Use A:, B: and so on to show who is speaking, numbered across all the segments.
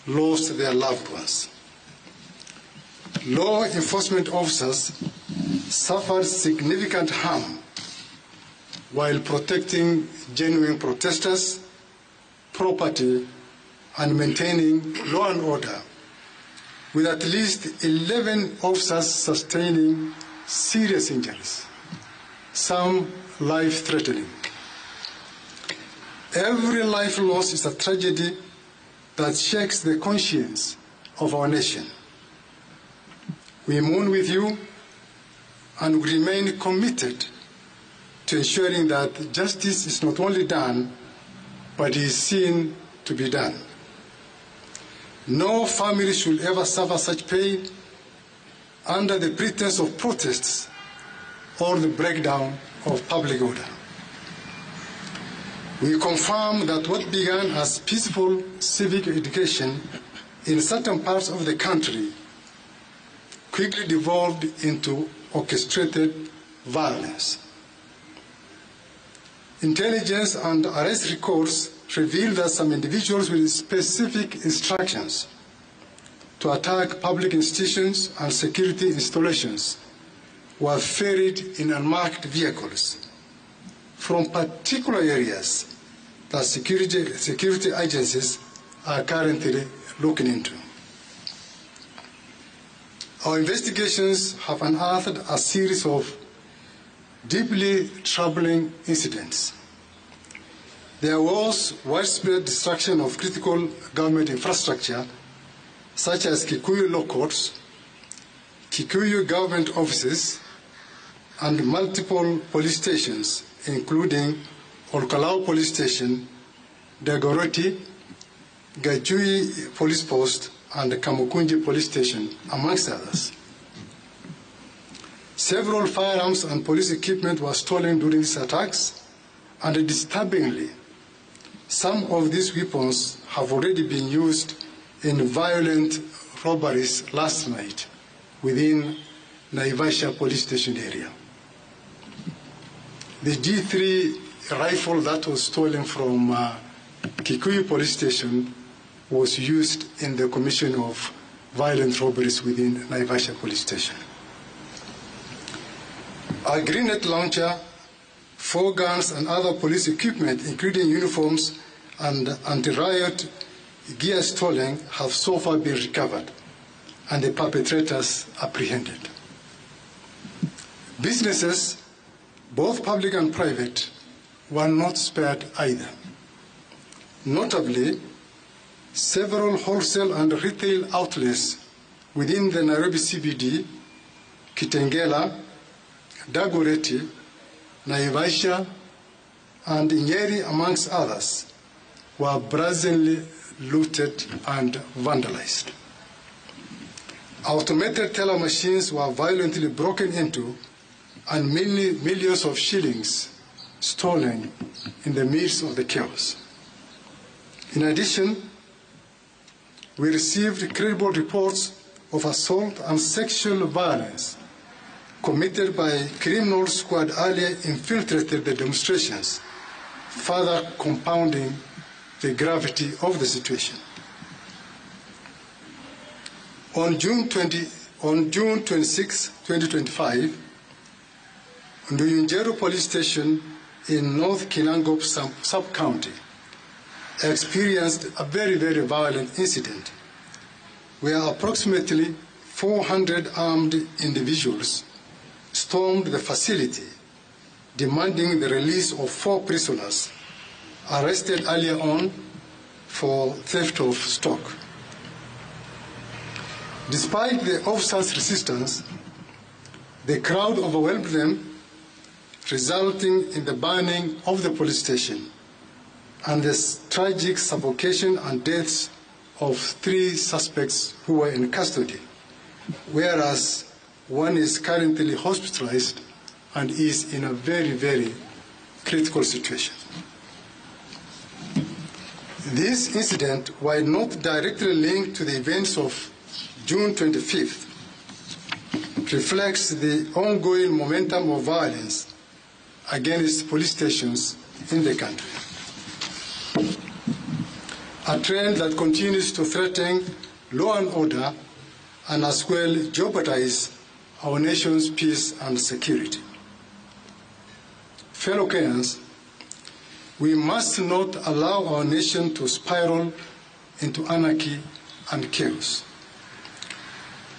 A: lost their loved ones. Law enforcement officers suffered significant harm while protecting genuine protesters, property, and maintaining law and order, with at least 11 officers sustaining serious injuries, some life-threatening. Every life loss is a tragedy that shakes the conscience of our nation. We mourn with you and we remain committed to ensuring that justice is not only done, but is seen to be done. No family should ever suffer such pain under the pretense of protests or the breakdown of public order. We confirm that what began as peaceful civic education in certain parts of the country quickly devolved into orchestrated violence. Intelligence and arrest records reveal that some individuals with specific instructions to attack public institutions and security installations were ferried in unmarked vehicles from particular areas that security agencies are currently looking into. Our investigations have unearthed a series of deeply troubling incidents. There was widespread destruction of critical government infrastructure, such as Kikuyu law courts, Kikuyu government offices, and multiple police stations, including Olkalau Police Station, Dagoretti, Gajui Police Post, and the Kamukunji Police Station, amongst others. Several firearms and police equipment were stolen during these attacks, and disturbingly, some of these weapons have already been used in violent robberies last night within Naivasha Police Station area. The G3 rifle that was stolen from Kikuyu Police Station was used in the commission of violent robberies within Naivasha Police Station. A grenade launcher, 4 guns, and other police equipment, including uniforms and anti-riot gear stolen, have so far been recovered and the perpetrators apprehended. Businesses, both public and private, were not spared either. Notably, several wholesale and retail outlets within the Nairobi CBD, Kitengela, Dagoretti, Naivasha, and Nyeri, amongst others, were brazenly looted and vandalized. Automated teller machines were violently broken into and millions of shillings stolen in the midst of the chaos. In addition, we received credible reports of assault and sexual violence committed by criminals who had earlier infiltrated the demonstrations, further compounding the gravity of the situation. On June 26, 2025, Nduyunjeru Police Station in North Kinangop sub-county experienced a very, very violent incident where approximately 400 armed individuals stormed the facility, demanding the release of 4 prisoners arrested earlier on for theft of stock. Despite the officers' resistance, the crowd overwhelmed them, resulting in the burning of the police station and the tragic suffocation and deaths of 3 suspects who were in custody, whereas one is currently hospitalized and is in a very, very critical situation. This incident, while not directly linked to the events of June 25th, reflects the ongoing momentum of violence against police stations in the country. a trend that continues to threaten law and order and as well jeopardize our nation's peace and security. Fellow Kenyans, we must not allow our nation to spiral into anarchy and chaos.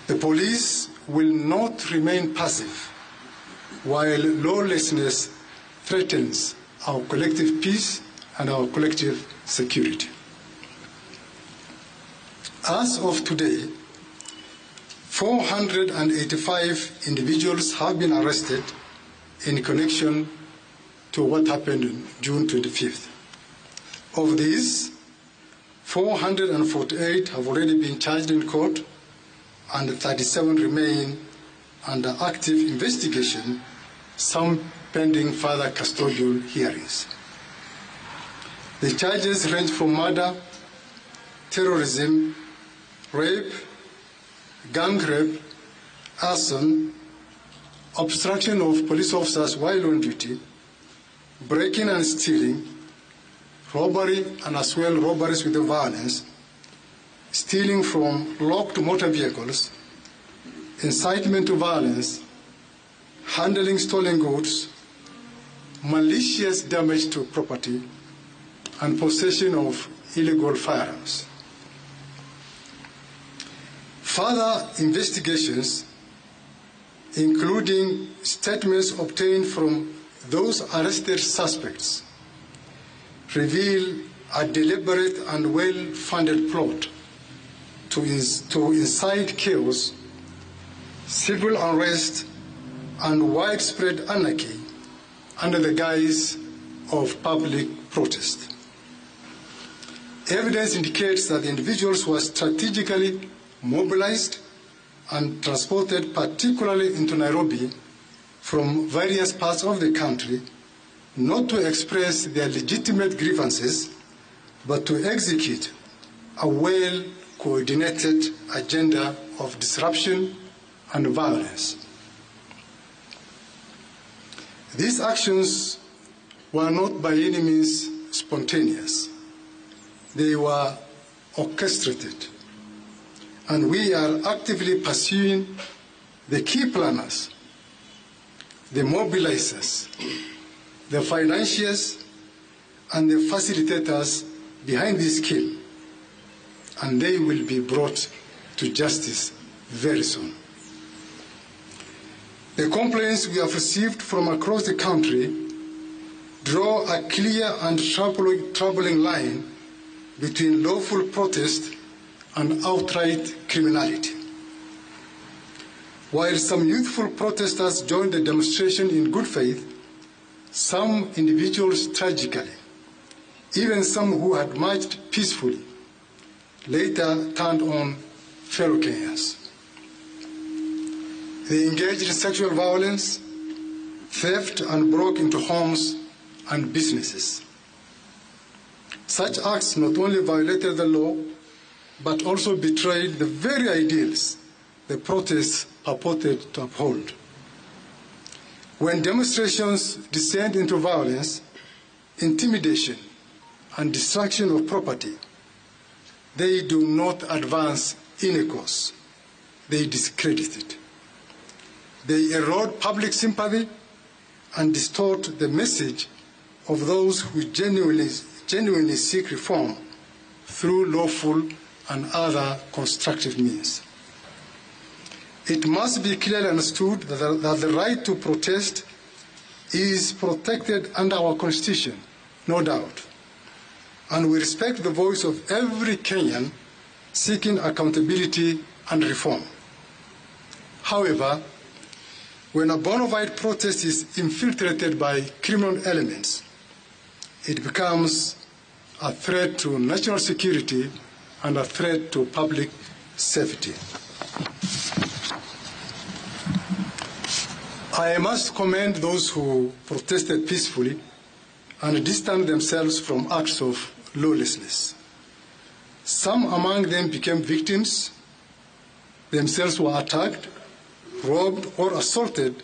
A: The police will not remain passive while lawlessness threatens our collective peace and our collective security. As of today, 485 individuals have been arrested in connection to what happened on June 25th. Of these, 448 have already been charged in court and 37 remain under active investigation, some pending further custodial hearings. The charges range from murder, terrorism, rape, gang rape, arson, obstruction of police officers while on duty, breaking and stealing, robbery and as well robberies with violence, stealing from locked motor vehicles, incitement to violence, handling stolen goods, malicious damage to property, and possession of illegal firearms. Further investigations, including statements obtained from those arrested suspects, reveal a deliberate and well-funded plot to incite chaos, civil unrest, and widespread anarchy under the guise of public protest. Evidence indicates that the individuals were strategically mobilized and transported particularly into Nairobi from various parts of the country, not to express their legitimate grievances, but to execute a well-coordinated agenda of disruption and violence. These actions were not by any means spontaneous. They were orchestrated, and we are actively pursuing the key planners, the mobilizers, the financiers, and the facilitators behind this kill, and they will be brought to justice very soon. The complaints we have received from across the country draw a clear and troubling line between lawful protest and outright criminality. While some youthful protesters joined the demonstration in good faith, some individuals tragically, even some who had marched peacefully, later turned on fellow Kenyans. They engaged in sexual violence, theft, and broke into homes and businesses. Such acts not only violated the law, but also betrayed the very ideals the protests purported to uphold. When demonstrations descend into violence, intimidation, and destruction of property, they do not advance any cause. They discredit it. They erode public sympathy and distort the message of those who genuinely seek reform through lawful and other constructive means. It must be clearly understood that the right to protest is protected under our Constitution, no doubt, and we respect the voice of every Kenyan seeking accountability and reform. However, when a bona fide protest is infiltrated by criminal elements, it becomes a threat to national security and a threat to public safety. I must commend those who protested peacefully and distanced themselves from acts of lawlessness. Some among them became victims, themselves were attacked, robbed, or assaulted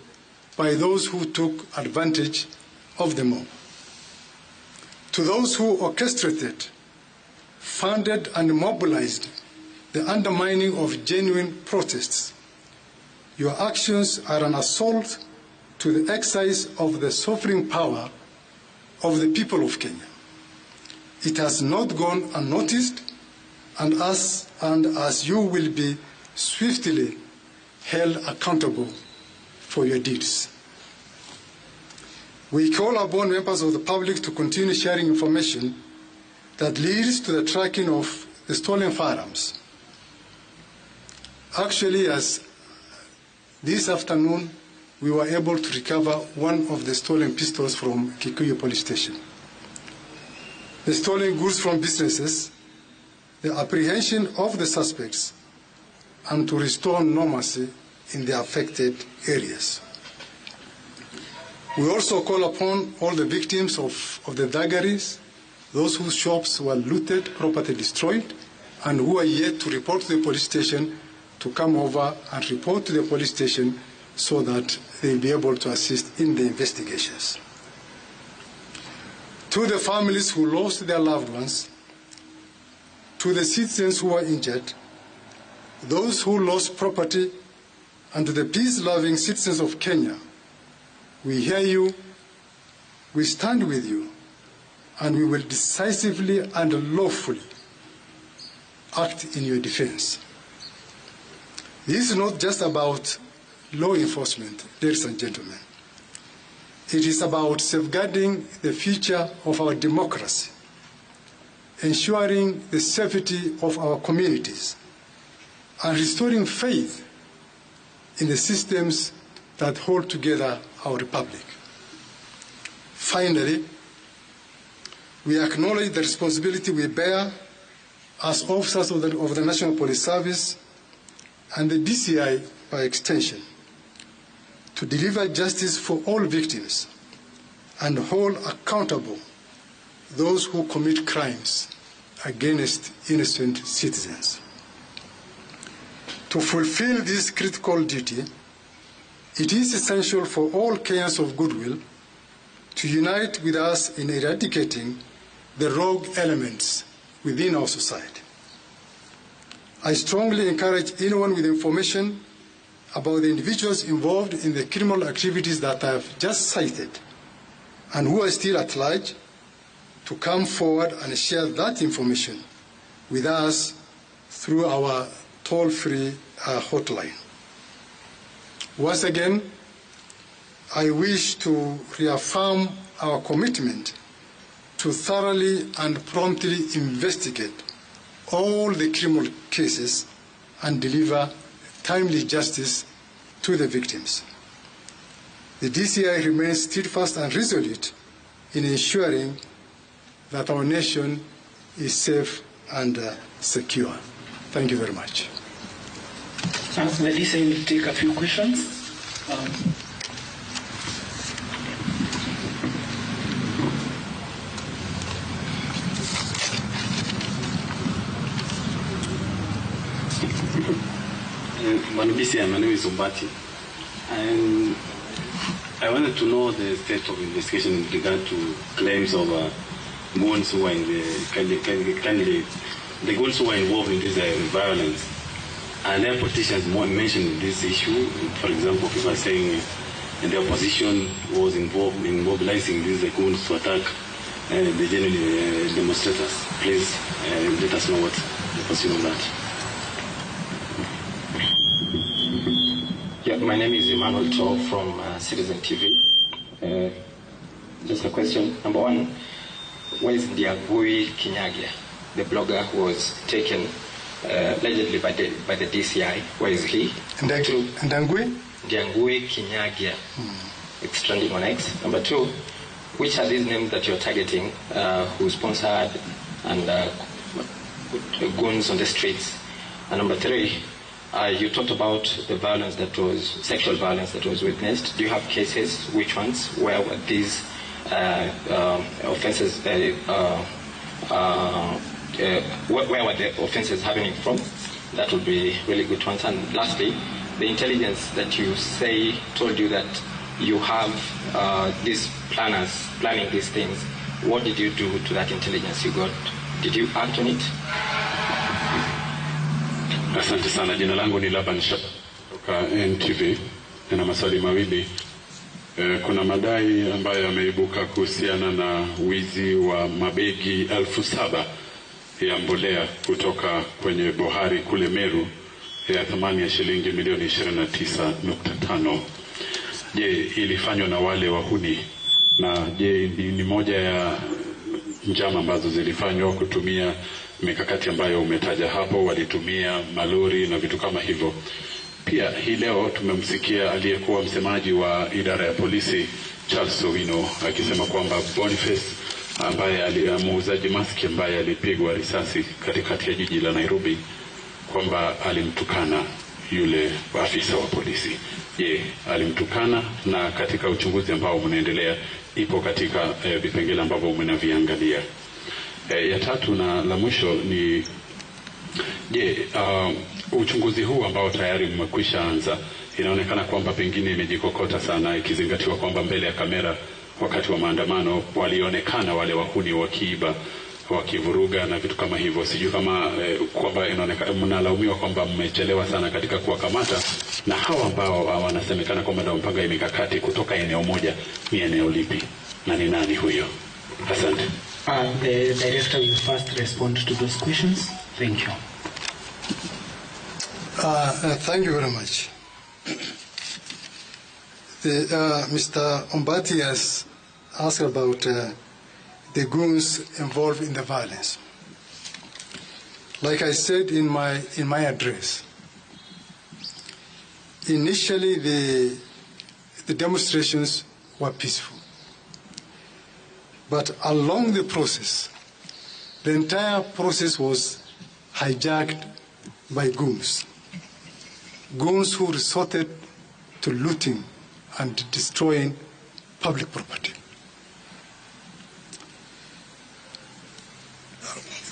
A: by those who took advantage of the mob. To those who orchestrated funded and mobilized the undermining of genuine protests. Your actions are an assault to the exercise of the sovereign power of the people of Kenya. It has not gone unnoticed, and as you will be swiftly held accountable for your deeds. We call upon members of the public to continue sharing information that leads to the tracking of the stolen firearms. Actually, as this afternoon, we were able to recover one of the stolen pistols from Kikuyu police station. The stolen goods from businesses, the apprehension of the suspects, and to restore normalcy in the affected areas. We also call upon all the victims of the thuggeries, those whose shops were looted, property destroyed, and who are yet to report to the police station to come over and report to the police station so that they'll be able to assist in the investigations. To the families who lost their loved ones, to the citizens who were injured, those who lost property, and to the peace-loving citizens of Kenya, we hear you, we stand with you, and we will decisively and lawfully act in your defense. This is not just about law enforcement, ladies and gentlemen. It is about safeguarding the future of our democracy, ensuring the safety of our communities, and restoring faith in the systems that hold together our republic. Finally, we acknowledge the responsibility we bear as officers of the National Police Service and the DCI by extension to deliver justice for all victims and hold accountable those who commit crimes against innocent citizens. To fulfill this critical duty, it is essential for all Kenyans of goodwill to unite with us in eradicating the rogue elements within our society. I strongly encourage anyone with information about the individuals involved in the criminal activities that I have just cited and who are still at large to come forward and share that information with us through our toll-free hotline. Once again, I wish to reaffirm our commitment to thoroughly and promptly investigate all the criminal cases and deliver timely justice to the victims. The DCI remains steadfast and resolute in ensuring that our nation is safe and secure. Thank you very much.
B: Thanks. The DCI will take a few questions.
C: My name is Ombati, and I wanted to know the state of investigation in regard to claims of goons who are in the goons who are involved in this violence. Are there politicians mentioned this issue? For example, people are saying the opposition was involved in mobilizing these goons to attack the genuine demonstrators. Please let us know what the position of that.
D: Yeah, my name is Emmanuel Cho from Citizen TV. Just a question. Number one, where is Ndiangui Kinyagia, the blogger who was taken allegedly by the DCI? Where is he?
A: Ndiangui
D: Kinyagia. It's trending on X. Number two, which are these names that you're targeting who sponsored and goons on the streets? And number three, you talked about the violence sexual violence that was witnessed. Do you have cases? Which ones? Where were these offenses? Where were the offenses happening from? That would be really good ones. And lastly, the intelligence that you say told you that you have these planners planning these things. What did you do to that intelligence you got Did you act on it?
C: Asante sana. Jina langu ni Laban kutoka NTV. Nina maswali mawili. Kuna madai ambayo yameibuka kuhusiana na wizi wa mabegi 7,000 ya mbolea kutoka kwenye bohari kule Meru ya thamani ya shilingi milioni 29.5. Je, ilifanywa na wale wahuni? Na je, ni moja ya njama ambazo zilifanywa kutumia mikakati ambayo umetaja hapo, walitumia malori na vitu kama hivyo? Pia hii leo tumemsikia aliyekuwa msemaji wa idara ya polisi Charles Owino akisema kwamba Boniface ambaye muuzaji maski ambaye alipigwa risasi katikati ya jiji la Nairobi kwamba alimtukana yule afisa wa polisi. Je, alimtukana? Na katika uchunguzi ambao mnaendelea ipo katika vipengele ambavyo mnaviangalia. Ya tatu na la mwisho ni je, uchunguzi huu ambao tayari mmekwisha anza, inaonekana kwamba pengine imejikokota sana ikizingatiwa kwamba mbele ya kamera wakati wa maandamano walionekana wale wahuni wakiiba, wakivuruga na vitu kama hivyo. Sijui kama kwamba inaonekana mnalaumiwa kwamba mmechelewa sana katika kuwakamata, na hawa ambao wanasemekana kwamba ndio mpanga mikakati kutoka eneo moja, ni eneo lipi na ni nani huyo? Asante.
B: The director will first respond to those questions. Thank you.
A: Thank you very much. Mr. Ombati has asked about the goons involved in the violence. Like I said in my address, initially the demonstrations were peaceful. But along the process, the entire process was hijacked by goons. Goons who resorted to looting and destroying public property.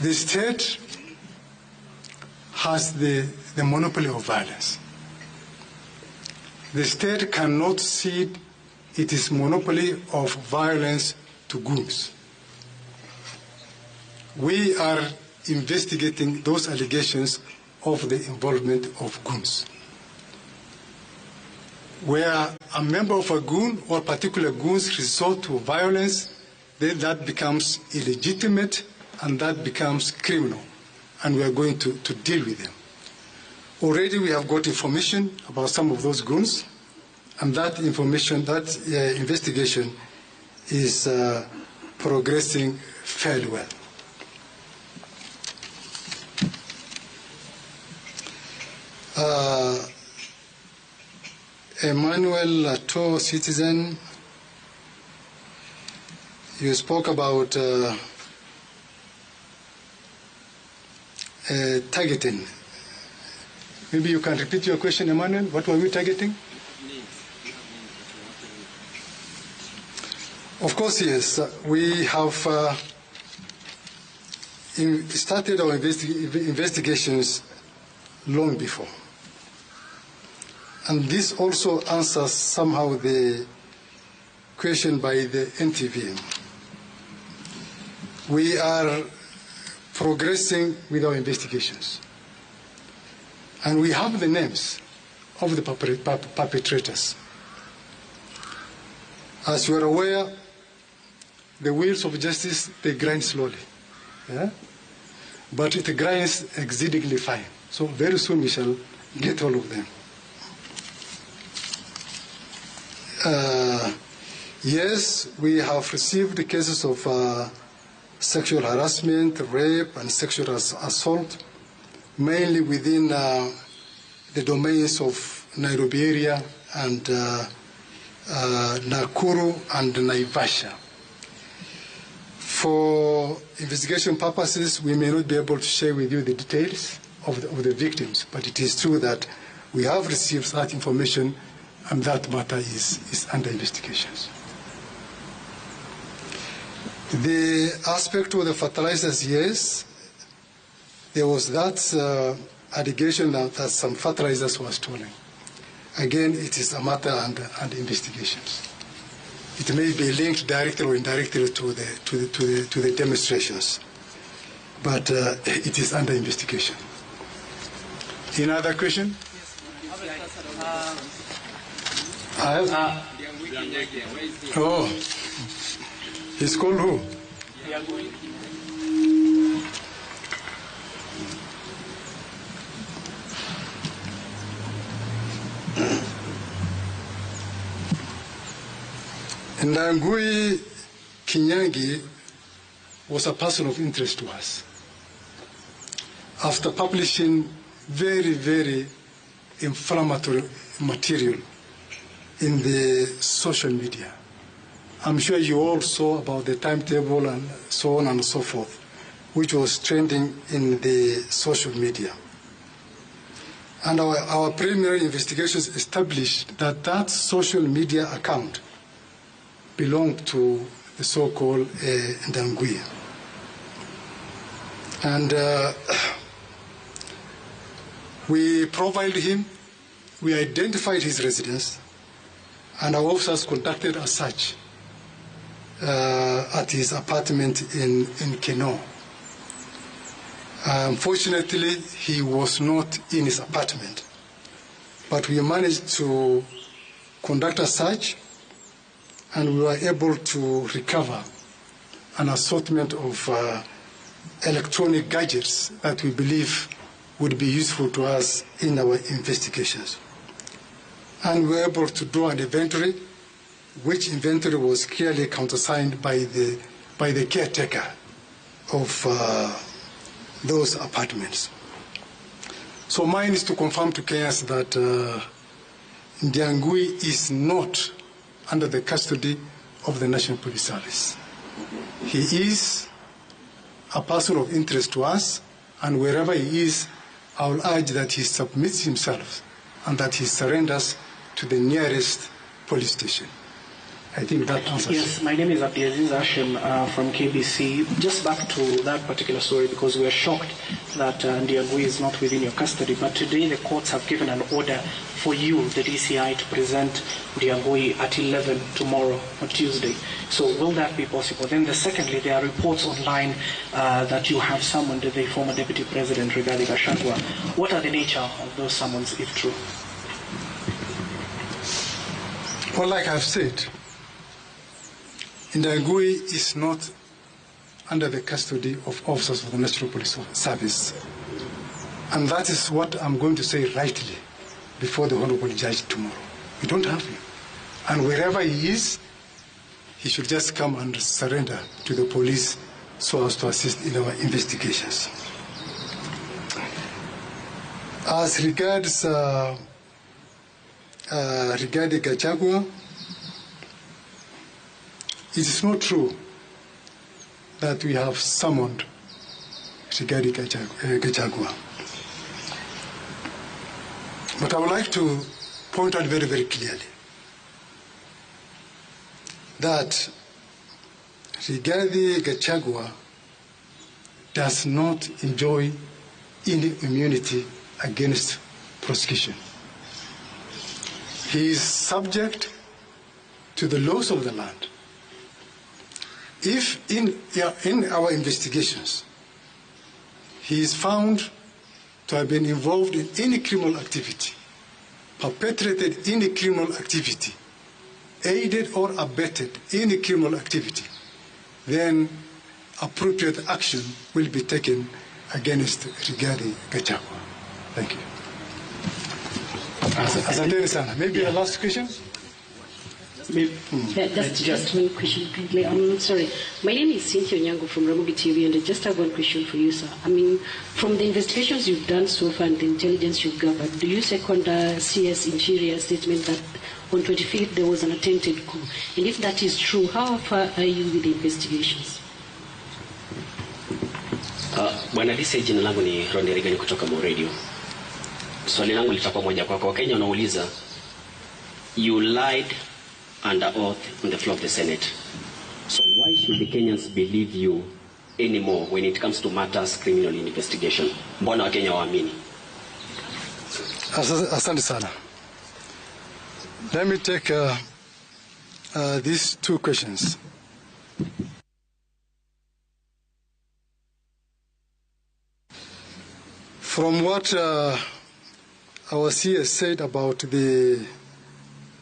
A: The state has the monopoly of violence. The state cannot cede its monopoly of violence to goons. We are investigating those allegations of the involvement of goons. Where a member of a goon or particular goons resort to violence, then that becomes illegitimate and that becomes criminal, and we are going to deal with them. Already we have got information about some of those goons, and that information, that investigation is progressing fairly well. Emmanuel Lato, citizen, you spoke about targeting. Maybe you can repeat your question, Emmanuel. What were we targeting? Of course, yes. We have started our investigations long before. And this also answers somehow the question by the NTV. We are progressing with our investigations. And we have the names of the perpetrators. As you are aware, the wheels of justice, they grind slowly. Yeah? But it grinds exceedingly fine. So very soon we shall get all of them. Yes, we have received cases of sexual harassment, rape, and sexual assault, mainly within the domains of Nairobi area and Nakuru and Naivasha. For investigation purposes, we may not be able to share with you the details of the victims, but it is true that we have received that information, and that matter is under investigations. The aspect of the fertilizers, yes, there was that allegation that some fertilizers were stolen. Again, it is a matter under investigations. It may be linked directly or indirectly to the demonstrations. but it is under investigation. Any other question? Oh, he's called who? Ndangui Kinyangi was a person of interest to us. After publishing very, very inflammatory material in the social media, I'm sure you all saw about the timetable and so on and so forth, which was trending in the social media. And our preliminary investigations established that that social media account belonged to the so-called Ndangui. And we profiled him, we identified his residence, and our officers conducted a search at his apartment in Keno. Unfortunately, he was not in his apartment, but we managed to conduct a search, and we were able to recover an assortment of electronic gadgets that we believe would be useful to us in our investigations. And we were able to do an inventory, which inventory was clearly countersigned by the caretaker of those apartments. So mine is to confirm to Kenyans that Ndangui is not under the custody of the National Police Service. He is a person of interest to us, and wherever he is, I will urge that he submits himself and that he surrenders to the nearest police station. I think that answers.
B: Yes, my name is Abdiaziz Hashim from KBC. Just back to that particular story, because we are shocked that Ndangui is not within your custody. But today the courts have given an order for you, the DCI, to present Ndangui at 11 tomorrow or Tuesday. So will that be possible? Then secondly, there are reports online that you have summoned the former Deputy President Rigathi Gachagua. What are the nature of those summons, if true?
A: Well, like I've said, Ndangui is not under the custody of officers of the National Police Service. And that is what I'm going to say rightly before the Honorable Judge tomorrow. We don't have him. And wherever he is, he should just come and surrender to the police so as to assist in our investigations. As regards regarding Gachagua, it is not true that we have summoned regarding Gachagua. But I would like to point out very, very clearly that Rigathi Gachagua does not enjoy any immunity against prosecution. He is subject to the laws of the land. If in our investigations he is found to have been involved in any criminal activity, perpetrated any criminal activity, aided or abetted any criminal activity, then appropriate action will be taken against Rigathi Gachagua. Thank you. Asante sana. Maybe a last question?
E: Just one question quickly. I'm sorry. My name is Cynthia Onyango from Ramogi TV, and I just have one question for you, sir. I mean, from the investigations you've done so far and the intelligence you've gathered, do you second CS Interior statement that on 25th there was an attempted coup? And if that is true, how far are you with the investigations?
F: Bwana DCI, jina langu ni Ronnie Reagan kutoka Mo Radio. Swali langu litakuwa moja kwako. Wakenya wanauliza, you lied under oath on the floor of the Senate. So why should the Kenyans believe you anymore when it comes to matters criminal investigation? Mbona Wakenya waamini?
A: Asante sana. Let me take these two questions. From what our CS said about the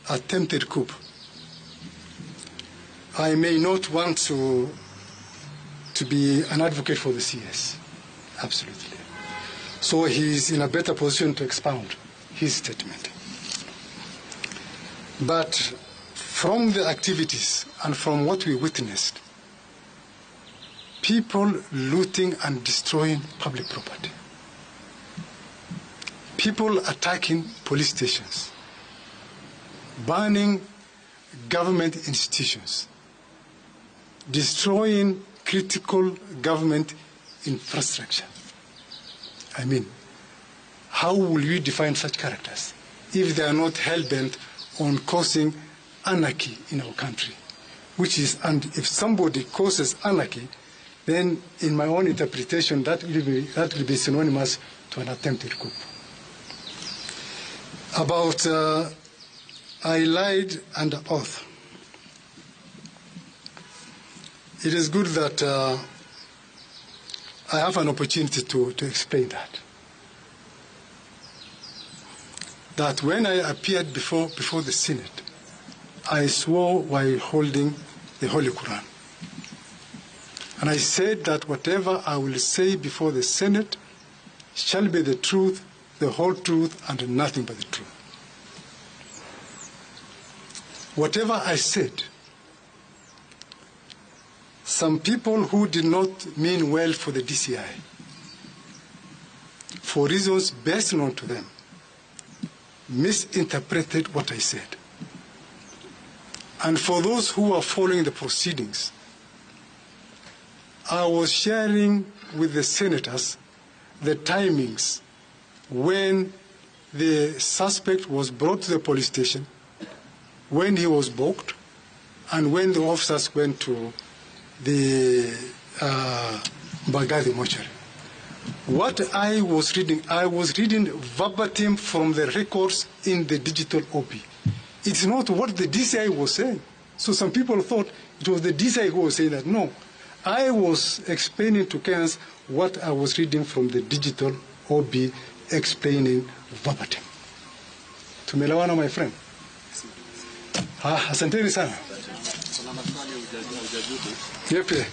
A: attempted coup, I may not want to be an advocate for the CS, absolutely. So he's in a better position to expound his statement. But from the activities and from what we witnessed, people looting and destroying public property, people attacking police stations, burning government institutions, destroying critical government infrastructure. I mean, how will we define such characters if they are not hell-bent on causing anarchy in our country? Which is, and if somebody causes anarchy, then in my own interpretation, that will be synonymous to an attempted coup. About I lied under oath. It is good that I have an opportunity to explain that. That when I appeared before the Senate, I swore while holding the Holy Quran. And I said that whatever I will say before the Senate shall be the truth, the whole truth, and nothing but the truth. Whatever I said, some people who did not mean well for the DCI, for reasons best known to them, misinterpreted what I said. And for those who are following the proceedings, I was sharing with the senators the timings when the suspect was brought to the police station, when he was booked, and when the officers went to the Baghdadi mortuary. What I was reading verbatim from the records in the digital OP. It's not what the DCI was saying. So some people thought it was the DCI who was saying that. No, I was explaining to Kenyans what I was reading from the digital OB, explaining verbatim. Tumelewana, my friend? Asanteni sana. Yepe.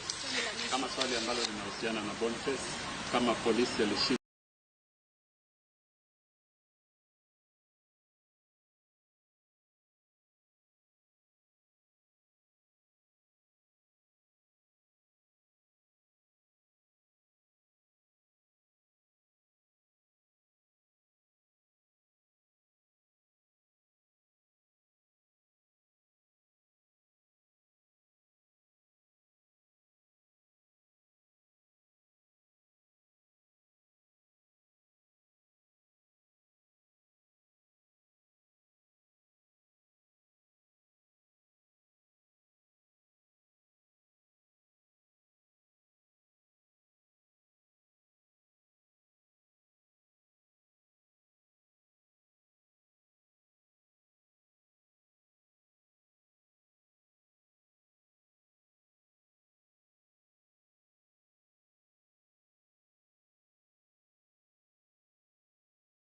G: Kama swali ambalo linahusiana na Boniface, kama polisi